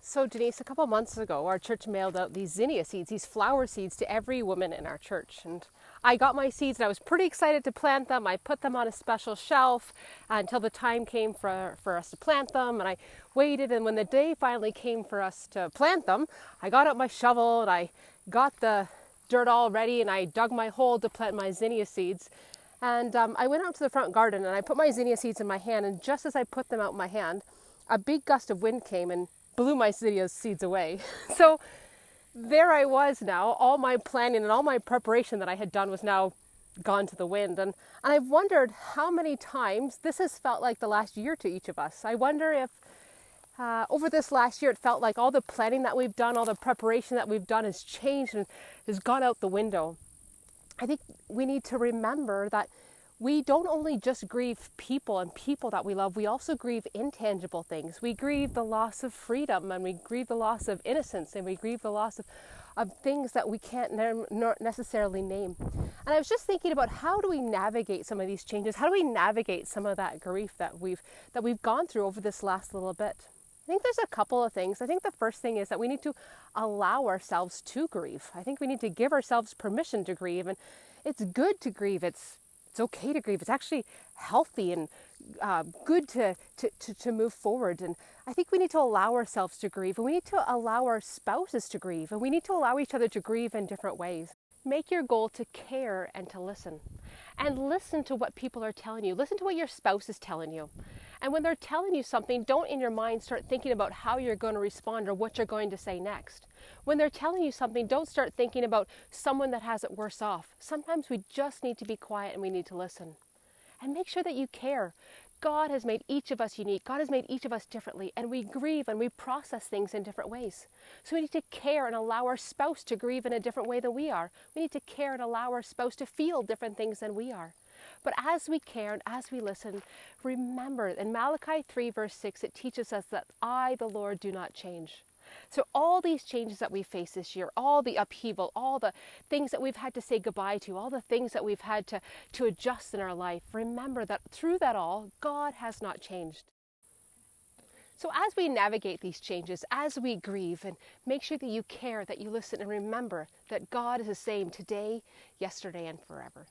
So Denise, a couple months ago, our church mailed out these zinnia seeds, these flower seeds to every woman in our church. And I got my seeds and I was pretty excited to plant them. I put them on a special shelf until the time came for us to plant them. And I waited, and when the day finally came for us to plant them, I got out my shovel and I got the dirt all ready and I dug my hole to plant my zinnia seeds. And I went out to the front garden and I put my zinnia seeds in my hand, and just as I put them out in my hand, a big gust of wind came and blew my zinnia seeds away. So there I was now, all my planning and all my preparation that I had done was now gone to the wind. And I've wondered how many times this has felt like the last year to each of us. I wonder if over this last year it felt like all the planning that we've done, all the preparation that we've done has changed and has gone out the window. I think we need to remember that we don't only just grieve people and people that we love, we also grieve intangible things. We grieve the loss of freedom, and we grieve the loss of innocence, and we grieve the loss of things that we can't necessarily name. And I was just thinking about, how do we navigate some of these changes? How do we navigate some of that grief that we've gone through over this last little bit? I think there's a couple of things. I think the first thing is that we need to allow ourselves to grieve. I think we need to give ourselves permission to grieve, and it's good to grieve. It's okay to grieve. It's actually healthy and good to move forward. And I think we need to allow ourselves to grieve, and we need to allow our spouses to grieve, and we need to allow each other to grieve in different ways. Make your goal to care and to listen. And listen to what people are telling you. Listen to what your spouse is telling you. And when they're telling you something, don't in your mind start thinking about how you're going to respond or what you're going to say next. When they're telling you something, don't start thinking about someone that has it worse off. Sometimes we just need to be quiet and we need to listen. And make sure that you care. God has made each of us unique. God has made each of us differently, and we grieve and we process things in different ways. So we need to care and allow our spouse to grieve in a different way than we are. We need to care and allow our spouse to feel different things than we are. But as we care and as we listen, remember, in Malachi 3 verse 6, it teaches us that I, the Lord, do not change. So all these changes that we face this year, all the upheaval, all the things that we've had to say goodbye to, all the things that we've had to adjust in our life, remember that through that all, God has not changed. So as we navigate these changes, as we grieve, and make sure that you care, that you listen, and remember that God is the same today, yesterday, and forever.